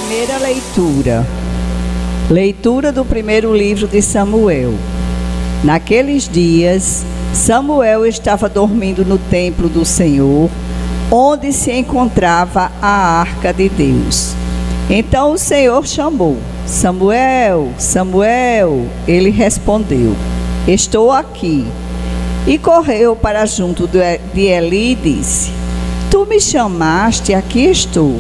Primeira leitura. Leitura do primeiro livro de Samuel. Naqueles dias, Samuel estava dormindo no templo do Senhor, onde se encontrava a arca de Deus. Então o Senhor chamou: Samuel, Samuel. Ele respondeu: estou aqui. E correu para junto de Eli e disse: tu me chamaste, aqui estou.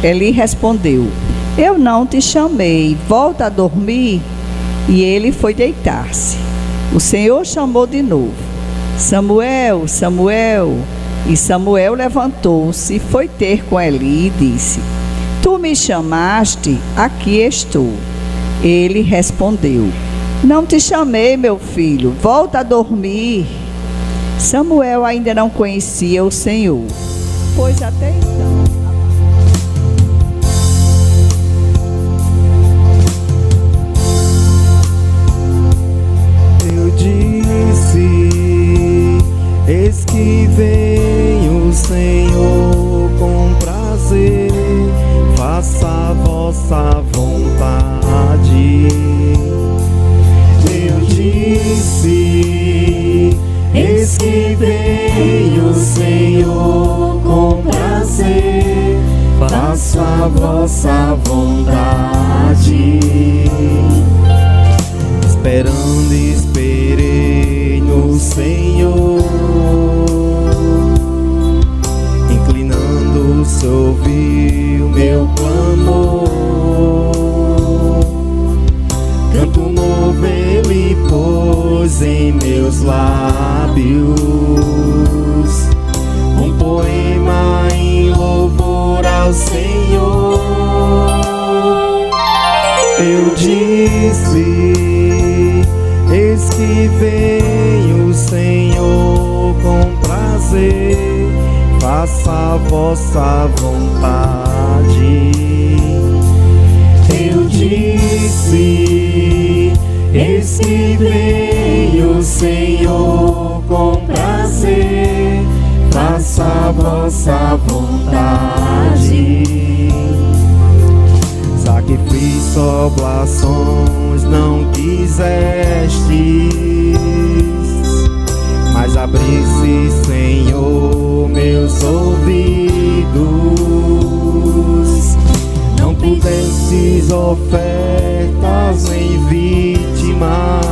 Eli respondeu: eu não te chamei, volta a dormir. E ele foi deitar-se. O Senhor chamou de novo: Samuel, Samuel. E Samuel levantou-se, foi ter com Eli e disse: tu me chamaste, aqui estou. Ele respondeu: não te chamei, meu filho, volta a dormir. Samuel ainda não conhecia o Senhor, pois até então eis que vem o Senhor com prazer, faça a vossa vontade. Eu disse, eis que vem o Senhor com prazer, faça a vossa vontade. Esperando, esperei no Senhor, inclinando-se ouviu meu clamor. Canto novo Ele pôs em meus lábios, um poema em louvor ao Senhor. Eu disse, eis que vem o Senhor com prazer, faça a vossa vontade. Eu disse, eis que vem o Senhor com prazer, faça a vossa vontade. Sacrifício, oblações não quisestes, mas abrisse, Senhor, meus ouvidos. Não pudestes ofertas em vítimas,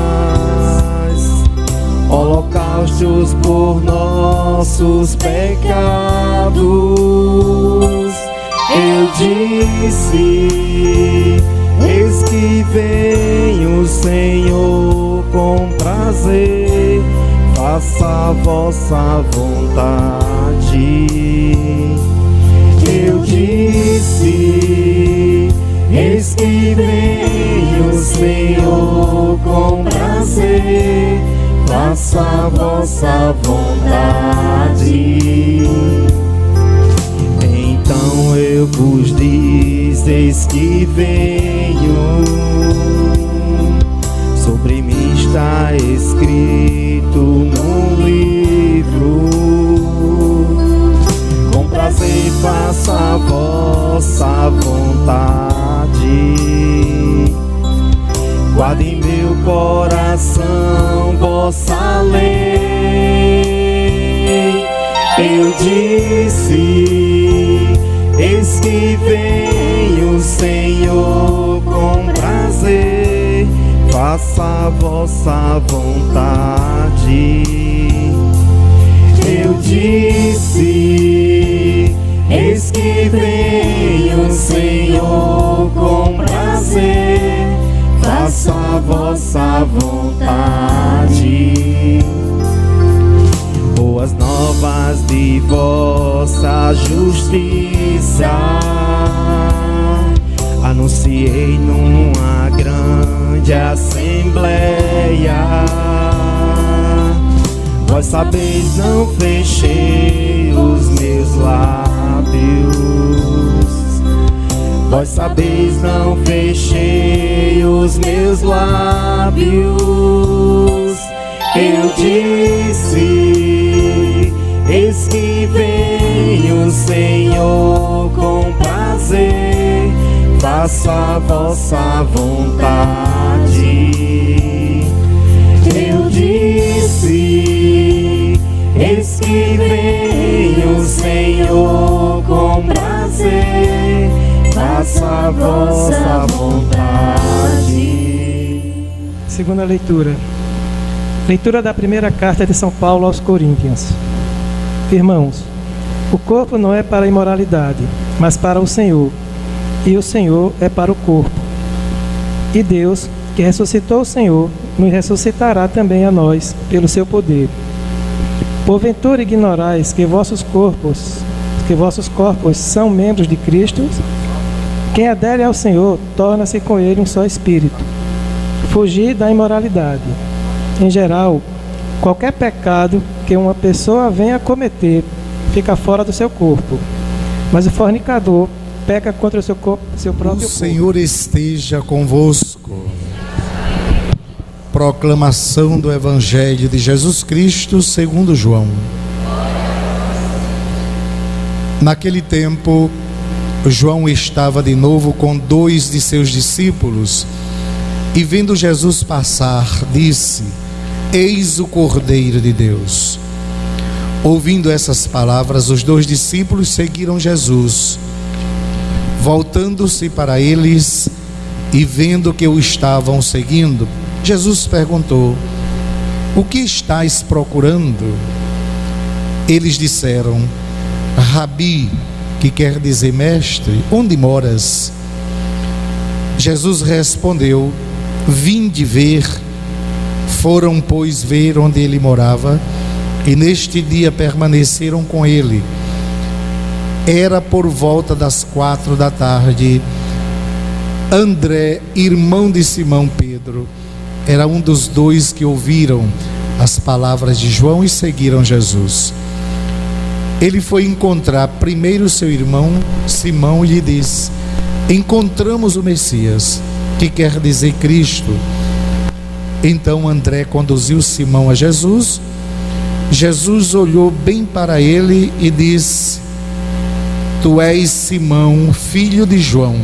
holocaustos por nossos pecados. Eu disse, eis que vem o Senhor com prazer, faça a vossa vontade. Eu disse, eis que vem o Senhor com prazer, faça a vossa vontade. Então eu vos diz, eis que venho, sobre mim está escrito no livro. Com prazer faça a vossa vontade, guarde em meu coração vossa lei. Eu disse, eis que vem o Senhor com prazer, faça a vossa vontade. Eu disse: eis que venho, Senhor, com prazer, faça a vossa vontade. Boas novas de vossa justiça anunciei numa grande assembleia. Vós sabeis, não fechei os meus lábios. Vós sabeis, não fechei os meus lábios. Eu disse: eis que venho, Senhor, com prazer, faça a vossa vontade. Eu disse: eis que venho, Senhor, com prazer, faça a vossa vontade. Segunda leitura. Leitura da primeira carta de São Paulo aos Coríntios. Irmãos, o corpo não é para a imoralidade, mas para o Senhor, e o Senhor é para o corpo. E Deus, que ressuscitou o Senhor, nos ressuscitará também a nós, pelo seu poder. Porventura ignorais que vossos corpos são membros de Cristo? Quem adere ao Senhor, torna-se com ele um só espírito. Fugir da imoralidade. Em geral, qualquer pecado que uma pessoa venha a cometer fica fora do seu corpo. Mas o fornicador peca contra o seu próprio corpo. O Senhor esteja convosco. Proclamação do Evangelho de Jesus Cristo segundo João. Naquele tempo, João estava de novo com 2 de seus discípulos e, vendo Jesus passar, disse: eis o Cordeiro de Deus. Ouvindo essas palavras, os 2 discípulos seguiram Jesus. Voltando-se para eles e vendo que o estavam seguindo, Jesus perguntou: o que estáis procurando? Eles disseram: Rabi, que quer dizer mestre, onde moras? Jesus respondeu: vinde ver. Foram, pois, ver onde ele morava, e neste dia permaneceram com ele. Era por volta das 4 da tarde. André, irmão de Simão Pedro, era um dos 2 que ouviram as palavras de João e seguiram Jesus. Ele foi encontrar primeiro seu irmão Simão e lhe disse: encontramos o Messias, que quer dizer Cristo. Então André conduziu Simão a Jesus. Jesus olhou bem para ele e disse: tu és Simão, filho de João.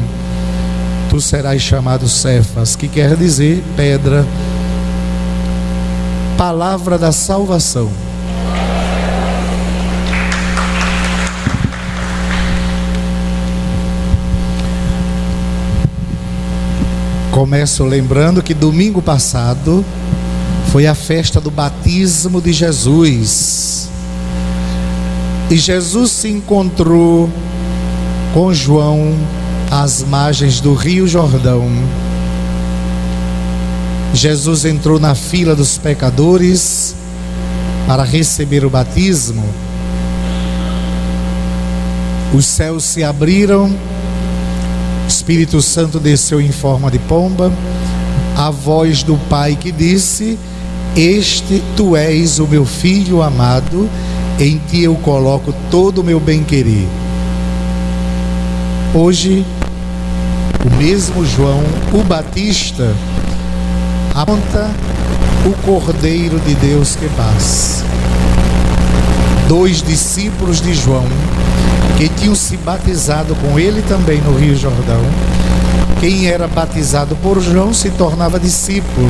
Tu serás chamado Cefas, que quer dizer pedra. Palavra da salvação. Começo lembrando que domingo passado foi a festa do batismo de Jesus. E Jesus se encontrou com João às margens do Rio Jordão. Jesus entrou na fila dos pecadores para receber o batismo. Os céus se abriram, o Espírito Santo desceu em forma de pomba. A voz do Pai que disse: este tu és o meu filho amado, em ti eu coloco todo o meu bem-querer. Hoje, o mesmo João, o Batista, aponta o Cordeiro de Deus que passa. 2 discípulos de João, que tinham se batizado com ele também no Rio Jordão. Quem era batizado por João se tornava discípulo.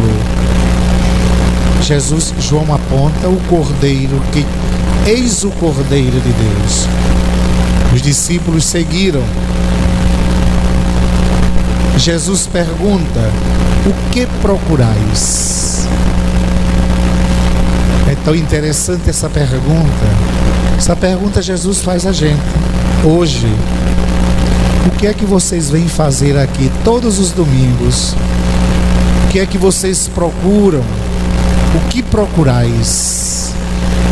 João aponta o Cordeiro, que eis o Cordeiro de Deus. Os discípulos seguiram. Jesus pergunta: o que procurais? É tão interessante essa pergunta. Essa pergunta Jesus faz a gente hoje. O que é que vocês vêm fazer aqui todos os domingos? O que é que vocês procuram? O que procurais?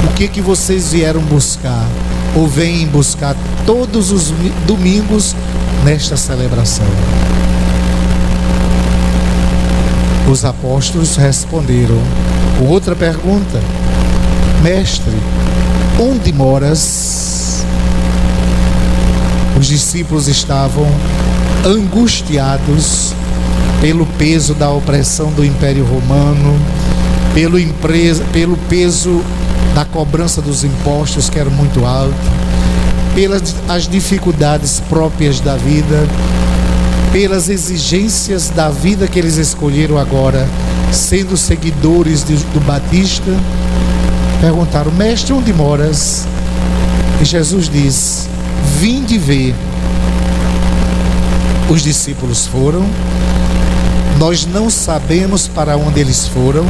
O que é que vocês vieram buscar? Ou vêm buscar todos os domingos nesta celebração? Os apóstolos responderam com outra pergunta: Mestre, onde moras? Os discípulos estavam angustiados pelo peso da opressão do Império Romano, pelo peso da cobrança dos impostos, que era muito alto, pelas as dificuldades próprias da vida, pelas exigências da vida que eles escolheram agora, sendo seguidores do Batista. Perguntaram: Mestre, onde moras? E Jesus diz: vinde ver. Os discípulos foram. Nós não sabemos para onde eles foram.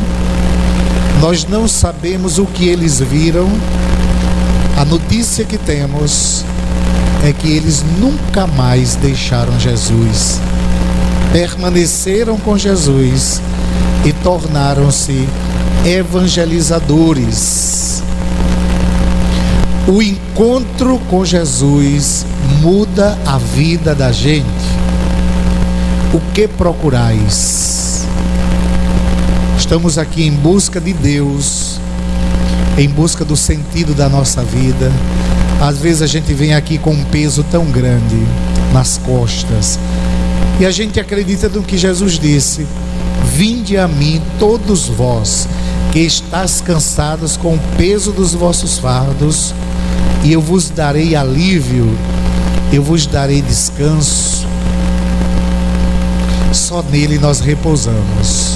Nós não sabemos o que eles viram. A notícia que temos é que eles nunca mais deixaram Jesus. Permaneceram com Jesus e tornaram-se evangelizadores. O encontro com Jesus muda a vida da gente. O que procurais? Estamos aqui em busca de Deus, em busca do sentido da nossa vida. Às vezes a gente vem aqui com um peso tão grande nas costas, e a gente acredita no que Jesus disse: vinde a mim todos vós que estáis cansados com o peso dos vossos fardos, e eu vos darei alívio, eu vos darei descanso. Só nele nós repousamos.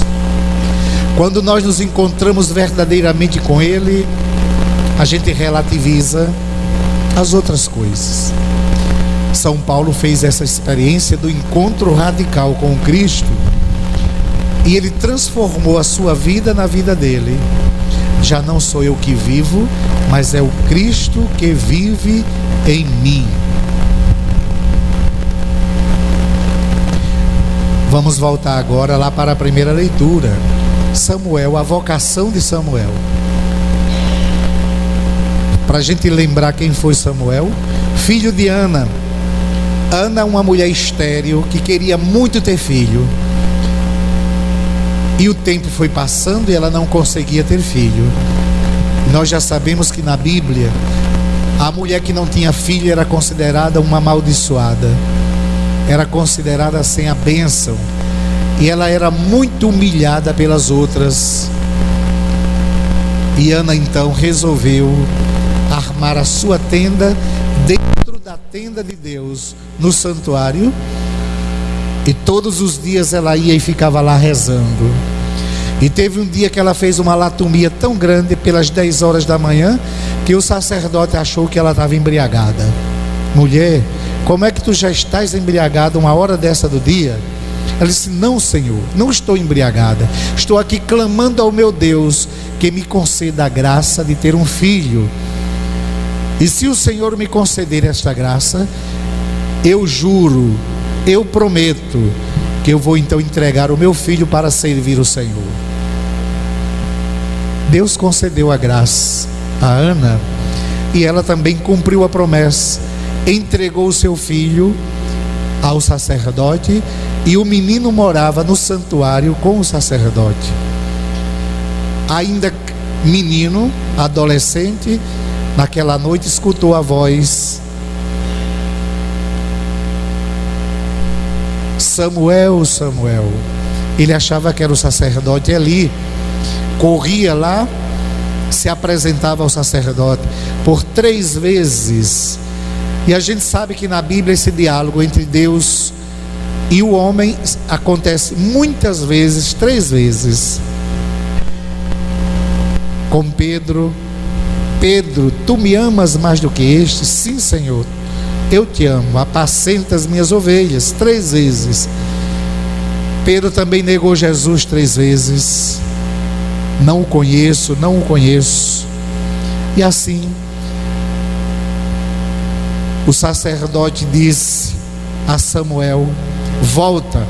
Quando nós nos encontramos verdadeiramente com ele, a gente relativiza as outras coisas. São Paulo fez essa experiência do encontro radical com Cristo, e ele transformou a sua vida na vida dele. Já não sou eu que vivo, mas é o Cristo que vive em mim. Vamos voltar agora lá para a primeira leitura. Samuel, a vocação de Samuel. Para a gente lembrar quem foi Samuel: filho de Ana. Ana, uma mulher estéril que queria muito ter filho, e o tempo foi passando e ela não conseguia ter filho. Nós já sabemos que na Bíblia a mulher que não tinha filho era considerada uma amaldiçoada, era considerada sem a bênção, e ela era muito humilhada pelas outras. E Ana então resolveu armar a sua tenda dentro da tenda de Deus, no santuário, e todos os dias ela ia e ficava lá rezando. E teve um dia que ela fez uma latomia tão grande, pelas 10 horas da manhã, que o sacerdote achou que ela estava embriagada. Mulher, como é que tu já estás embriagada uma hora dessa do dia? Ela disse: não, Senhor, não estou embriagada. Estou aqui clamando ao meu Deus que me conceda a graça de ter um filho. E se o Senhor me conceder esta graça, eu juro, eu prometo que eu vou então entregar o meu filho para servir o Senhor. Deus concedeu a graça a Ana, e ela também cumpriu a promessa. Entregou o seu filho ao sacerdote, e o menino morava no santuário com o sacerdote. Ainda menino, adolescente, naquela noite escutou a voz: Samuel, Samuel. Ele achava que era o sacerdote Eli. Corria lá, se apresentava ao sacerdote por 3 vezes. E a gente sabe que na Bíblia esse diálogo entre Deus e o homem acontece muitas vezes, 3 vezes. Com Pedro: Pedro, tu me amas mais do que este? Sim, Senhor, eu te amo, apacenta as minhas ovelhas. 3 vezes. Pedro também negou Jesus 3 vezes. Não o conheço, não o conheço. E assim, o sacerdote disse a Samuel: volta,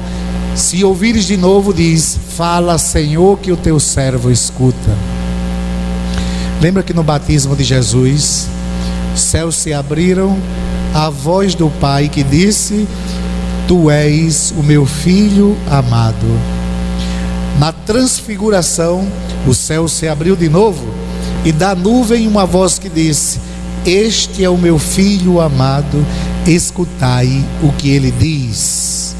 se ouvires de novo, diz: fala, Senhor, que o teu servo escuta. Lembra que no batismo de Jesus, os céus se abriram, a voz do Pai que disse: tu és o meu filho amado. Na transfiguração, o céu se abriu de novo, e da nuvem uma voz que disse: este é o meu filho amado, escutai o que ele diz.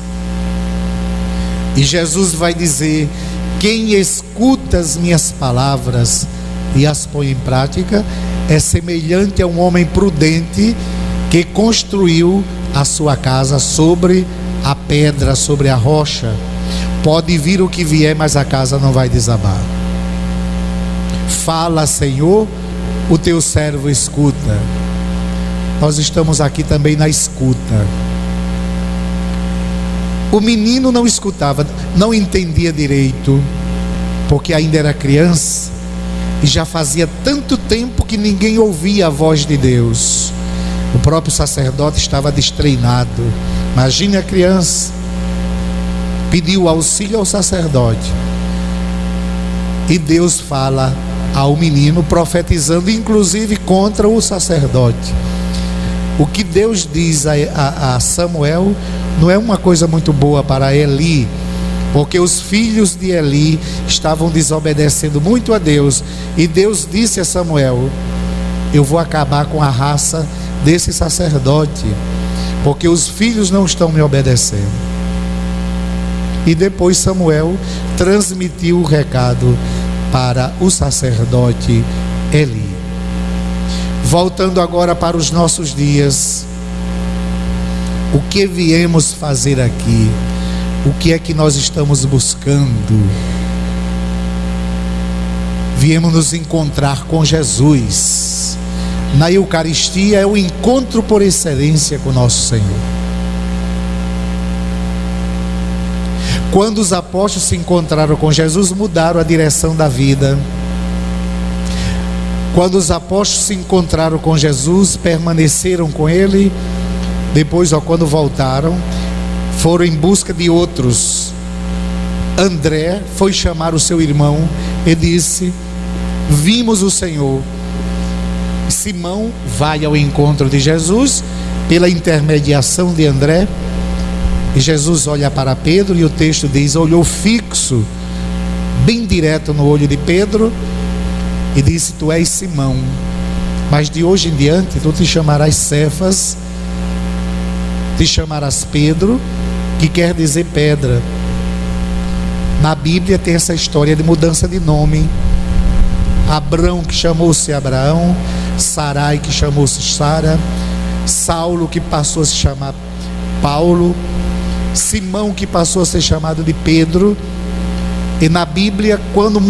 E Jesus vai dizer: quem escuta as minhas palavras e as põe em prática é semelhante a um homem prudente que construiu a sua casa sobre a pedra, sobre a rocha. Pode vir o que vier, mas a casa não vai desabar. Fala, Senhor, o teu servo escuta. Nós estamos aqui também na escuta. O menino não escutava, não entendia direito, porque ainda era criança, e já fazia tanto tempo que ninguém ouvia a voz de Deus. O próprio sacerdote estava destreinado. Imagine a criança. Pediu auxílio ao sacerdote, e Deus fala ao menino, profetizando inclusive contra o sacerdote. O que Deus diz a Samuel não é uma coisa muito boa para Eli, porque os filhos de Eli estavam desobedecendo muito a Deus, e Deus disse a Samuel: eu vou acabar com a raça desse sacerdote, porque os filhos não estão me obedecendo. E depois Samuel transmitiu o recado para o sacerdote Eli. Voltando agora para os nossos dias, o que viemos fazer aqui? O que é que nós estamos buscando? Viemos nos encontrar com Jesus. Na Eucaristia é o encontro por excelência com nosso Senhor. Quando os apóstolos se encontraram com Jesus, mudaram a direção da vida. Quando os apóstolos se encontraram com Jesus, permaneceram com Ele. Depois, quando voltaram, foram em busca de outros. André foi chamar o seu irmão e disse: vimos o Senhor. Simão vai ao encontro de Jesus pela intermediação de André. E Jesus olha para Pedro, e o texto diz: olhou fixo, bem direto no olho de Pedro, e disse: tu és Simão, mas de hoje em diante tu te chamarás Cefas, te chamarás Pedro, que quer dizer pedra. Na Bíblia tem essa história de mudança de nome. Abrão, que chamou-se Abraão, Sarai, que chamou-se Sara, Saulo, que passou a se chamar Paulo, Simão, que passou a ser chamado de Pedro. E na Bíblia, quando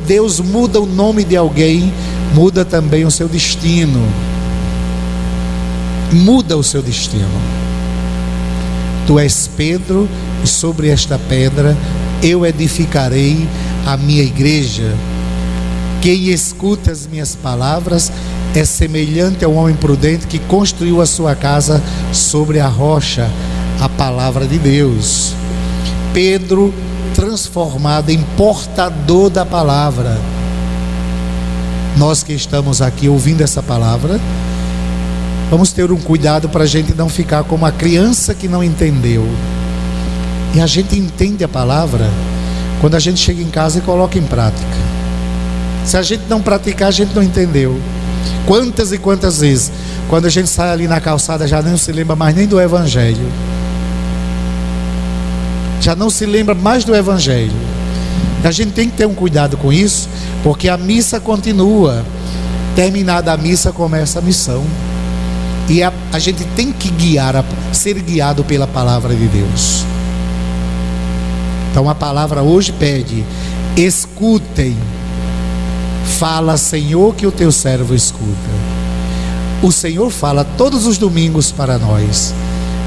Deus muda o nome de alguém, muda também o seu destino. Muda o seu destino. Tu és Pedro, e sobre esta pedra eu edificarei a minha igreja. Quem escuta as minhas palavras é semelhante a um homem prudente que construiu a sua casa sobre a rocha, a palavra de Deus. Pedro, transformado em portador da palavra. Nós que estamos aqui ouvindo essa palavra, vamos ter um cuidado para a gente não ficar como a criança que não entendeu. E a gente entende a palavra quando a gente chega em casa e coloca em prática. Se a gente não praticar, a gente não entendeu. Quantas e quantas vezes, quando a gente sai ali na calçada, já não se lembra mais nem do Evangelho. Já não se lembra mais do Evangelho. A gente tem que ter um cuidado com isso, porque a missa continua. Terminada a missa, começa a missão. E a gente tem que ser guiado pela palavra de Deus. Então a palavra hoje pede: escutem. Fala, Senhor, que o teu servo escuta. O Senhor fala todos os domingos para nós.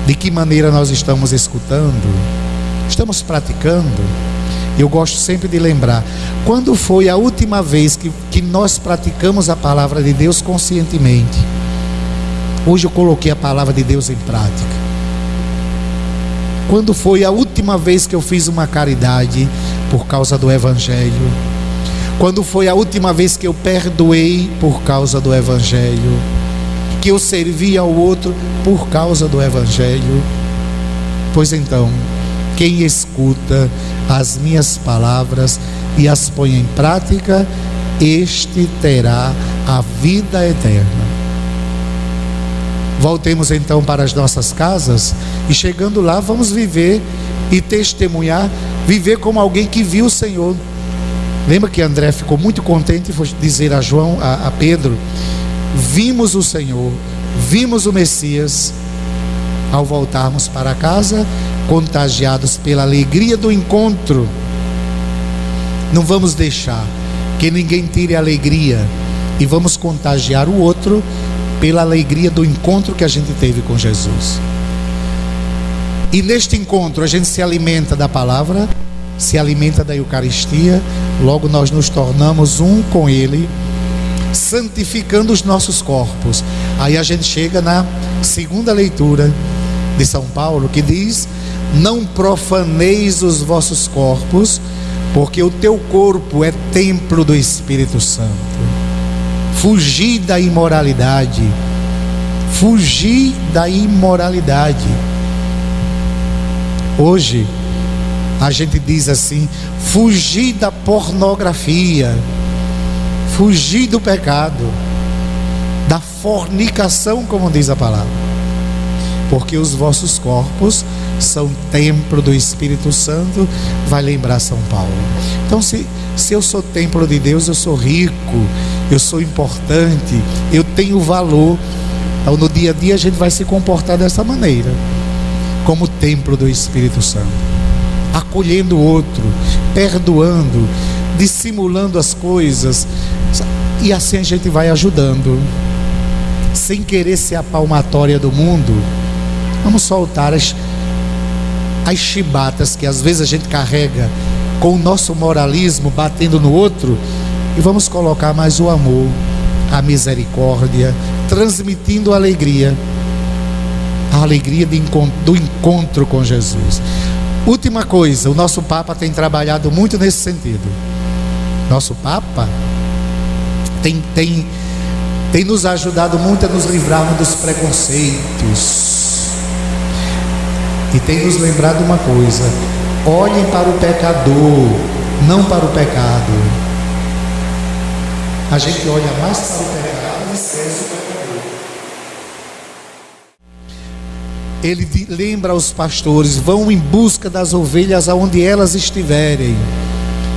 De que maneira nós estamos escutando? Estamos praticando? Eu gosto sempre de lembrar, quando foi a última vez que nós praticamos a palavra de Deus conscientemente? Hoje eu coloquei a palavra de Deus em prática. Quando foi a última vez que eu fiz uma caridade por causa do Evangelho? Quando foi a última vez que eu perdoei por causa do Evangelho? Que eu servi ao outro por causa do Evangelho? Pois então, quem escuta as minhas palavras e as põe em prática, este terá a vida eterna. Voltemos então para as nossas casas e chegando lá vamos viver e testemunhar, viver como alguém que viu o Senhor. Lembra que André ficou muito contente e foi dizer a João, a Pedro: vimos o Senhor, vimos o Messias. Ao voltarmos para casa, contagiados pela alegria do encontro, não vamos deixar que ninguém tire a alegria, e vamos contagiar o outro pela alegria do encontro que a gente teve com Jesus. E neste encontro a gente se alimenta da palavra, se alimenta da Eucaristia, logo nós nos tornamos um com Ele, santificando os nossos corpos. Aí a gente chega na segunda leitura de São Paulo, que diz: não profaneis os vossos corpos, porque o teu corpo é templo do Espírito Santo. Fugir da imoralidade. Fugir da imoralidade. Hoje a gente diz assim: fugir da pornografia, fugir do pecado, da fornicação, como diz a palavra. Porque os vossos corpos são templo do Espírito Santo, vai lembrar São Paulo. Então, se eu sou templo de Deus, eu sou rico, eu sou importante, eu tenho valor. Então, no dia a dia a gente vai se comportar dessa maneira, como templo do Espírito Santo, acolhendo o outro, perdoando, dissimulando as coisas, e assim a gente vai ajudando, sem querer ser a palmatória do mundo. Vamos soltar as chibatas que às vezes a gente carrega com o nosso moralismo, batendo no outro, e vamos colocar mais o amor, a misericórdia, transmitindo a alegria do encontro com Jesus. Última coisa, o nosso Papa tem trabalhado muito nesse sentido. Nosso Papa tem nos ajudado muito a nos livrarmos dos preconceitos. E tem nos lembrado uma coisa: olhem para o pecador, não para o pecado. A gente olha mais para o pecado e esquece o pecador. Ele lembra aos pastores: vão em busca das ovelhas aonde elas estiverem,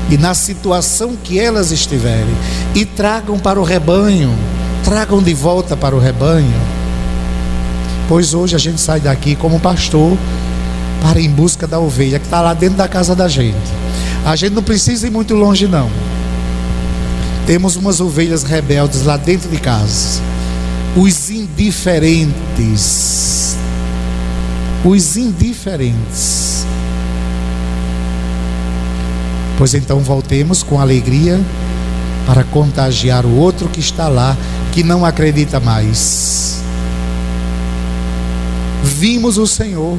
e na situação que elas estiverem, e tragam para o rebanho, tragam de volta para o rebanho. Pois hoje a gente sai daqui como pastor para ir em busca da ovelha que está lá dentro da casa da gente. A gente não precisa ir muito longe não. Temos umas ovelhas rebeldes lá dentro de casa. Os indiferentes. Os indiferentes. Pois então voltemos com alegria para contagiar o outro que está lá, que não acredita mais. Vimos o Senhor.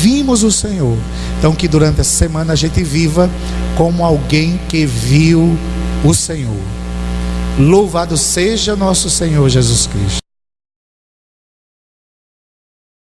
Vimos o Senhor. Então que durante essa semana a gente viva como alguém que viu o Senhor. Louvado seja nosso Senhor Jesus Cristo.